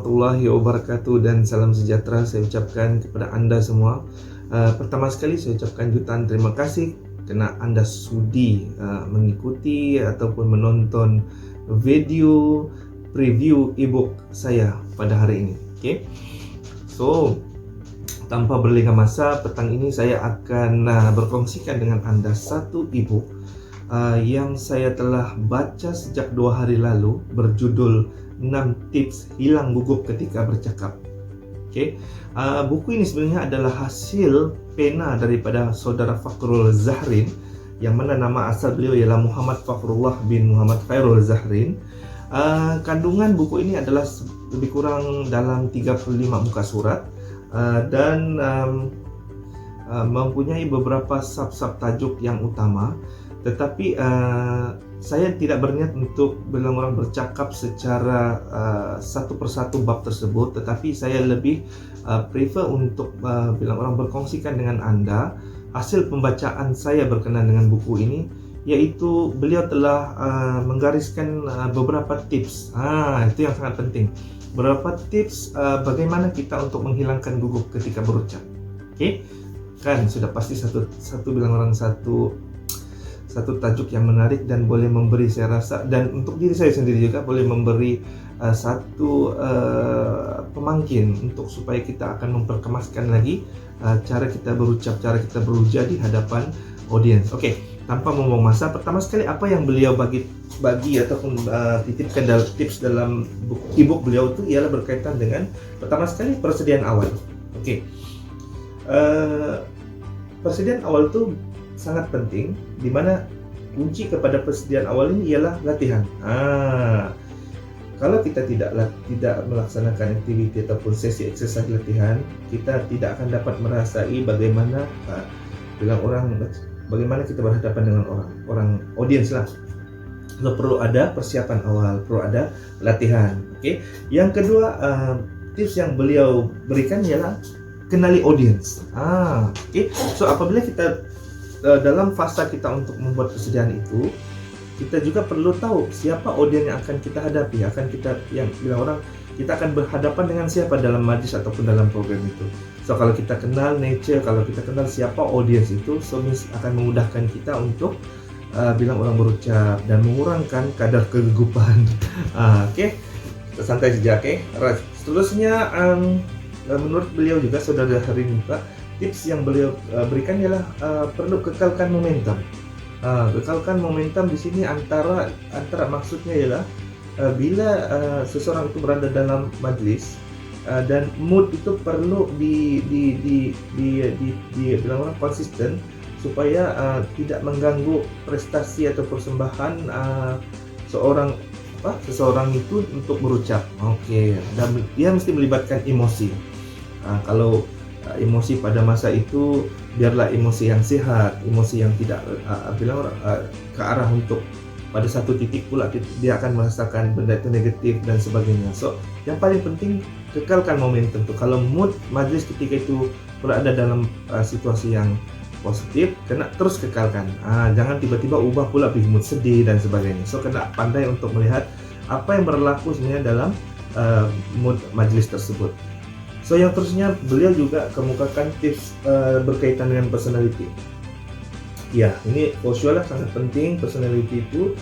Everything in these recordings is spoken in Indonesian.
warahmatullahi wabarakatuh dan salam sejahtera saya ucapkan kepada Anda semua. Pertama sekali saya ucapkan jutaan terima kasih kerana Anda sudi mengikuti ataupun menonton video preview ebook saya pada hari ini. Okay? So, tanpa berlengah masa, petang ini saya akan berkongsikan dengan Anda satu ebook yang saya telah baca sejak 2 hari lalu, berjudul 6 tips hilang gugup ketika bercakap. Okay. Buku ini sebenarnya adalah hasil pena daripada saudara Fakhrul Zahrin, yang mana nama asal beliau ialah Muhammad Fakhrullah bin Muhammad Khairul Zahrin. Kandungan buku ini adalah lebih kurang dalam 35 muka surat dan mempunyai beberapa sub-sub tajuk yang utama. Tetapi saya tidak berniat untuk bilang orang bercakap secara satu persatu bab tersebut, tetapi saya lebih prefer untuk bilang orang berkongsikan dengan Anda hasil pembacaan saya berkenaan dengan buku ini, iaitu beliau telah menggariskan beberapa tips. Itu yang sangat penting. Beberapa tips bagaimana kita untuk menghilangkan gugup ketika berucap. Okey, kan sudah pasti satu bilang orang satu tajuk yang menarik dan boleh memberi, saya rasa, dan untuk diri saya sendiri juga boleh memberi satu pemangkin untuk supaya kita akan memperkemaskan lagi cara kita berucap, cara kita berujar di hadapan audiens. Okey, tanpa membuang masa, pertama sekali apa yang beliau bagi ataupun titipkan dalam tips dalam ebook beliau itu ialah berkaitan dengan pertama sekali persediaan awal. Okey, persediaan awal itu sangat penting, di mana kunci kepada persediaan awal ini ialah latihan. Kalau kita tidak melaksanakan aktiviti ataupun sesi exercise latihan, kita tidak akan dapat merasai bagaimana bagaimana kita berhadapan dengan orang audiens lah. So, perlu ada persiapan awal, perlu ada latihan. Okey. Yang kedua, tips yang beliau berikan ialah kenali audiens. Okey. So, apabila kita dalam fasa kita untuk membuat persediaan itu, kita juga perlu tahu siapa audiens yang akan kita hadapi, kita akan berhadapan dengan siapa dalam majlis ataupun dalam program itu. So, kalau kita kenal nature, kalau kita kenal siapa audiens itu, so akan memudahkan kita untuk bilang orang berucap dan mengurangkan kadar kegugupan. Okey, santai saja. Okey, seterusnya menurut beliau juga, saudara hari ini Pak, tips yang beliau berikan ialah perlu kekalkan momentum. Kekalkan momentum di sini antara maksudnya ialah bila seseorang itu berada dalam majlis dan mood itu perlu bilang orang konsisten supaya tidak mengganggu prestasi atau persembahan seseorang itu untuk berucap. Okey, dan dia mesti melibatkan emosi. Kalau emosi pada masa itu biarlah emosi yang sehat, emosi yang tidak ke arah untuk pada satu titik pula dia akan merasakan benda itu negatif dan sebagainya. So, yang paling penting kekalkan momentum tu. Kalau mood majlis ketika itu berada dalam situasi yang positif, kena terus kekalkan. Jangan tiba-tiba ubah pula pergi mood sedih dan sebagainya. So, kena pandai untuk melihat apa yang berlaku sebenarnya dalam mood majlis tersebut. So, yang terusnya beliau juga kemukakan tips berkaitan dengan personality. Ya, ini for sure lah sangat penting personality itu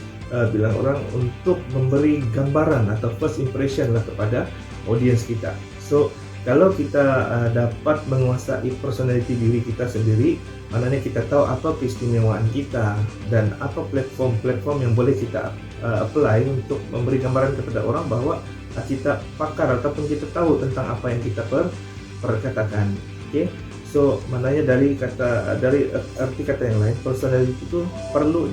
bilang orang untuk memberi gambaran atau first impression lah kepada audiens kita. So, kalau kita dapat menguasai personality diri kita sendiri, maknanya kita tahu apa keistimewaan kita dan apa platform yang boleh kita apply untuk memberi gambaran kepada orang bahawa kita pakar ataupun kita tahu tentang apa yang kita perkatakan. Okey. So, maknanya dari arti kata yang lain, personality itu perlu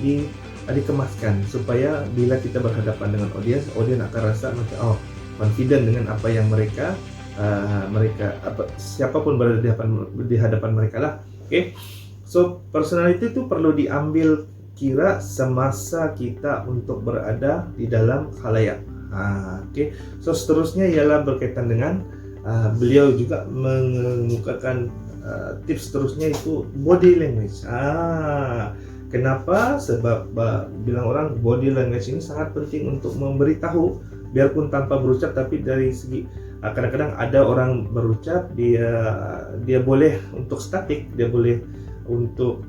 dikemaskan supaya bila kita berhadapan dengan audiens akan rasa macam confident dengan apa yang mereka siapapun berada di hadapan mereka lah. Okey. So, personality itu perlu diambil kira semasa kita untuk berada di dalam khalayak. Okey. So, seterusnya ialah berkaitan dengan beliau juga mengemukakan tips seterusnya itu body language. Kenapa? Sebab bilang orang body language ini sangat penting untuk memberitahu, biarpun tanpa berucap, tapi dari segi kadang-kadang ada orang berucap dia boleh untuk statik, dia boleh untuk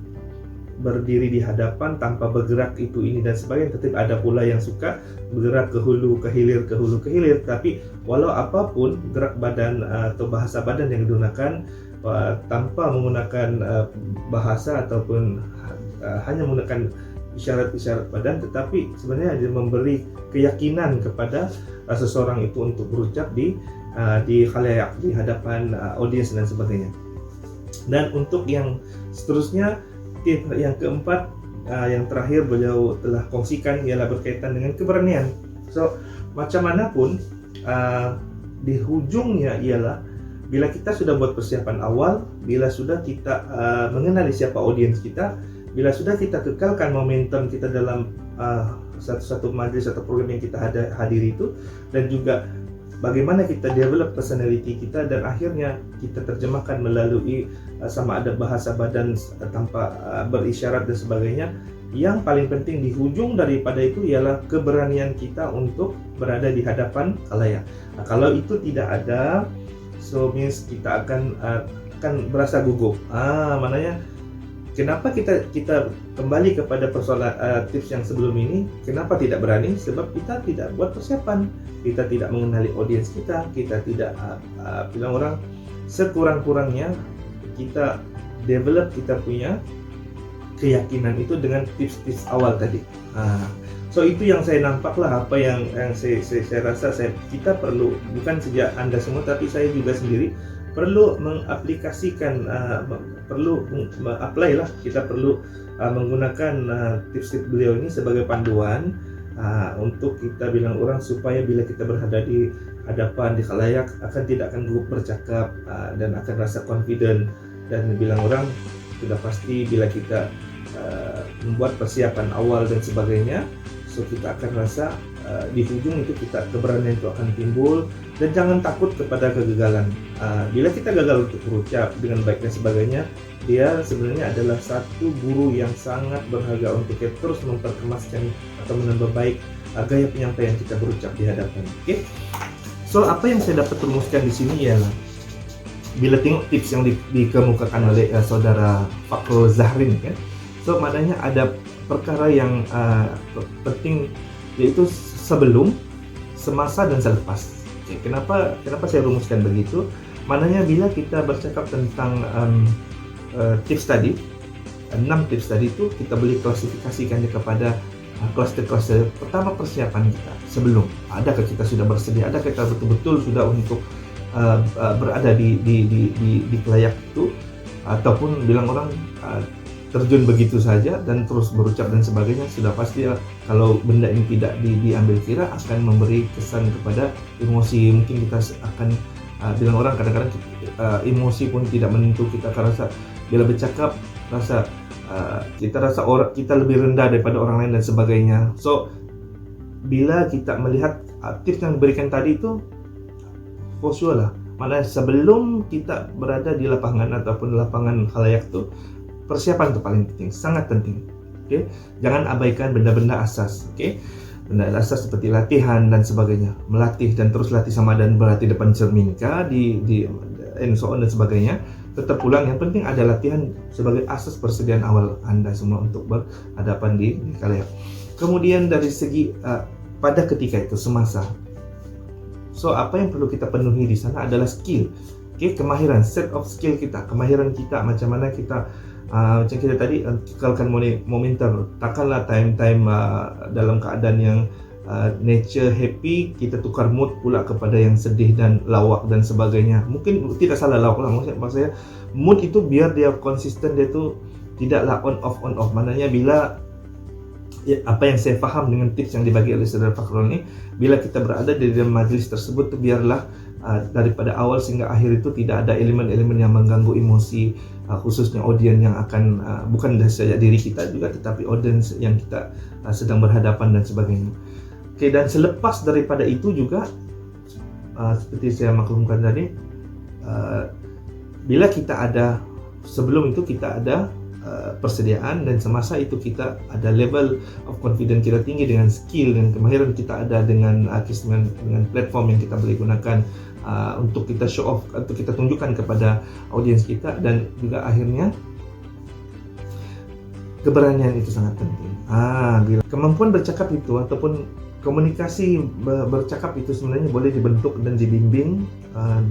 berdiri di hadapan tanpa bergerak itu ini dan sebagainya. Tetapi ada pula yang suka bergerak ke hulu ke hilir, ke hulu ke hilir. Tapi walau apapun gerak badan atau bahasa badan yang digunakan tanpa menggunakan bahasa ataupun hanya menggunakan isyarat-isyarat badan, tetapi sebenarnya dia memberi keyakinan kepada seseorang itu untuk berucap di khalayak, di hadapan audiens dan sebagainya. Dan untuk yang seterusnya, tip yang keempat, yang terakhir beliau telah kongsikan ialah berkaitan dengan keberanian. So macam manapun di hujungnya ialah bila kita sudah buat persiapan awal, bila sudah kita mengenali siapa audiens kita, bila sudah kita kekalkan momentum kita dalam satu majlis atau program yang kita hadiri itu, dan juga bagaimana kita develop personality kita, dan akhirnya kita terjemahkan melalui sama ada bahasa badan tanpa berisyarat dan sebagainya. Yang paling penting di hujung daripada itu ialah keberanian kita untuk berada di hadapan khalayak. Nah, kalau itu tidak ada, so means kita akan berasa gugup. Maknanya kenapa kita kembali kepada persoalan tips yang sebelum ini, kenapa tidak berani? Sebab kita tidak buat persiapan, kita tidak mengenali audiens kita tidak bilang orang, sekurang-kurangnya kita develop kita punya keyakinan itu dengan tips-tips awal tadi. So itu yang saya nampak lah, apa yang saya rasa kita perlu, bukan sejak Anda semua tapi saya juga sendiri perlu mengaplikasikan, perlu apply lah, kita perlu menggunakan tips-tips beliau ini sebagai panduan untuk kita bilang orang, supaya bila kita berada di hadapan di khalayak tidak akan gugup bercakap dan akan rasa confident, dan bilang orang sudah pasti bila kita membuat persiapan awal dan sebagainya, so kita akan rasa di ujung itu keberanian itu akan timbul. Dan jangan takut kepada kegagalan. Bila kita gagal untuk berucap dengan baik dan sebagainya, dia sebenarnya adalah satu guru yang sangat berharga untuk kita terus memperkemaskan atau menambah baik gaya penyampaian kita berucap di hadapan. Okay? So apa yang saya dapat rumuskan di sini ialah, bila tengok tips yang dikemukakan oleh saudara Fakhrul Zahrin, kan? So maknanya ada perkara yang penting, yaitu sebelum, semasa dan selepas. Okay, kenapa saya rumuskan begitu? Maknanya bila kita bercakap tentang tips tadi, 6 tips tadi itu kita boleh klasifikasikannya kepada kluster-kluster. Pertama, persiapan kita sebelum. Adakah kita sudah bersedia? Adakah kita betul-betul sudah untuk berada di khalayak itu, ataupun bilang orang terjun begitu saja dan terus berucap dan sebagainya? Sudah pasti kalau benda ini tidak diambil kira akan memberi kesan kepada emosi. Mungkin kita akan bilang orang kadang-kadang emosi pun tidak menentu, kita akan rasa bila bercakap kita rasa kita lebih rendah daripada orang lain dan sebagainya. So bila kita melihat tips yang diberikan tadi itu, for sure lah, maknanya sebelum kita berada di lapangan ataupun lapangan khalayak itu, persiapan itu paling penting, sangat penting. Okay? Jangan abaikan benda-benda asas. Okay? Benda asas seperti latihan dan sebagainya, melatih dan terus latih sama dan berlatih depan cermin kah, and so on dan sebagainya. Tetap pulang, yang penting ada latihan sebagai asas persediaan awal Anda semua untuk berhadapan di khalayak. Kemudian dari segi pada ketika itu, semasa. So apa yang perlu kita penuhi di sana adalah skill. Okay? Kemahiran, set of skill kita, kemahiran kita, macam mana kita macam kita tadi kekalkan momentum. Takkanlah time-time dalam keadaan yang nature happy, kita tukar mood pula kepada yang sedih dan lawak dan sebagainya. Mungkin tidak salah lawak lah, maksudnya mood itu biar dia konsisten, dia tu tidaklah on off. Maknanya bila apa yang saya faham dengan tips yang dibagi oleh saudara Fakhrul ini, bila kita berada di dalam majlis tersebut tu biarlah daripada awal sehingga akhir itu tidak ada elemen-elemen yang mengganggu emosi, khususnya audiens yang akan bukan saja diri kita juga, tetapi audiens yang kita sedang berhadapan dan sebagainya. Okay, dan selepas daripada itu juga seperti saya maklumkan tadi, bila kita ada, sebelum itu kita ada persediaan, dan semasa itu kita ada level of confidence kita tinggi dengan skill dan kemahiran kita ada dengan platform yang kita boleh gunakan untuk kita show off, untuk kita tunjukkan kepada audiens kita, dan juga akhirnya keberanian itu sangat penting. Gila. Kemampuan bercakap itu ataupun komunikasi bercakap itu sebenarnya boleh dibentuk dan dibimbing,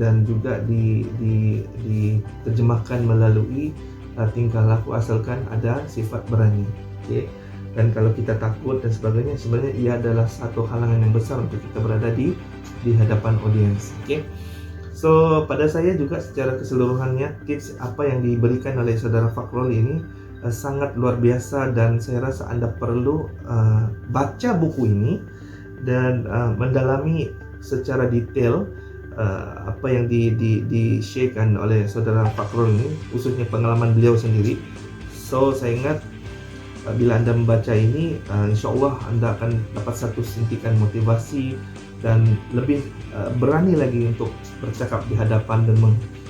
dan juga diterjemahkan melalui tingkah laku, asalkan ada sifat berani. Okay? Dan kalau kita takut dan sebagainya, sebenarnya ia adalah satu halangan yang besar untuk kita berada di hadapan audiens. Okay? So pada saya juga secara keseluruhannya, tips apa yang diberikan oleh saudara Fakrul ini sangat luar biasa, dan saya rasa Anda perlu baca buku ini dan mendalami secara detail apa yang di-sharekan oleh saudara Fakrul ini, khususnya pengalaman beliau sendiri. So saya ingat bila Anda membaca ini, insya Allah Anda akan dapat satu suntikan motivasi dan lebih berani lagi untuk bercakap di hadapan, dan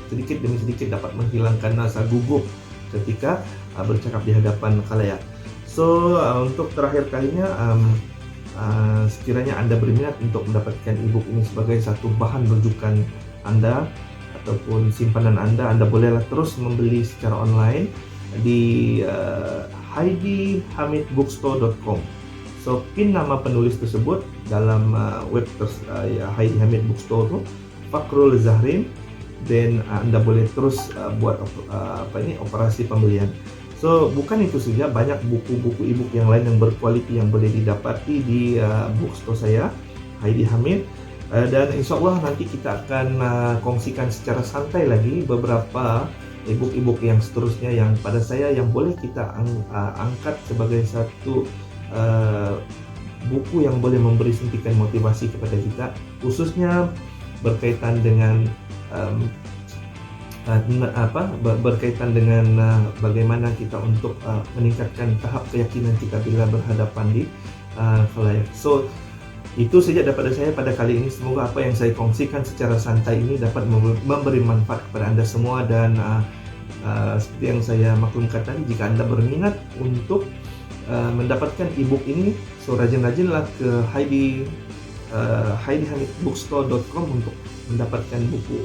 sedikit demi sedikit dapat menghilangkan rasa gugup ketika bercakap di hadapan khalayak. So untuk terakhir kalinya, sekiranya Anda berminat untuk mendapatkan ebook ini sebagai satu bahan rujukan Anda ataupun simpanan Anda bolehlah terus membeli secara online di HaidiHamidBookstore.com. So pin nama penulis tersebut dalam web Heidi Hamid Bookstore itu Fakrul Zahrin, dan Anda boleh terus buat operasi pembelian. So bukan itu saja, banyak buku-buku ebook yang lain yang berkualiti yang boleh didapati di bookstore saya, Heidi Hamid. Dan insya Allah nanti kita akan kongsikan secara santai lagi beberapa ebook-ebook yang seterusnya yang pada saya yang boleh kita angkat sebagai satu buku yang boleh memberi suntikan motivasi kepada kita, khususnya berkaitan dengan berkaitan dengan bagaimana kita untuk meningkatkan tahap keyakinan kita bila berhadapan di khalayak. So itu saja daripada saya pada kali ini. Semoga apa yang saya kongsikan secara santai ini dapat memberi manfaat kepada Anda semua, dan seperti yang saya maklumkan tadi, jika Anda berminat untuk mendapatkan ebook ini, so rajin-rajinlah ke HaidiHamidBookstore.com untuk mendapatkan buku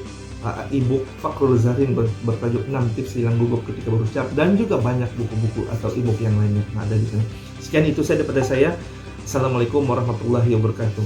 ebook Fakrul Zahrin bertajuk 6 tips hilang gugup ketika berucap, dan juga banyak buku-buku atau ebook yang lainnya ada di sana. Sekian itu saja daripada saya. Assalamualaikum warahmatullahi wabarakatuh.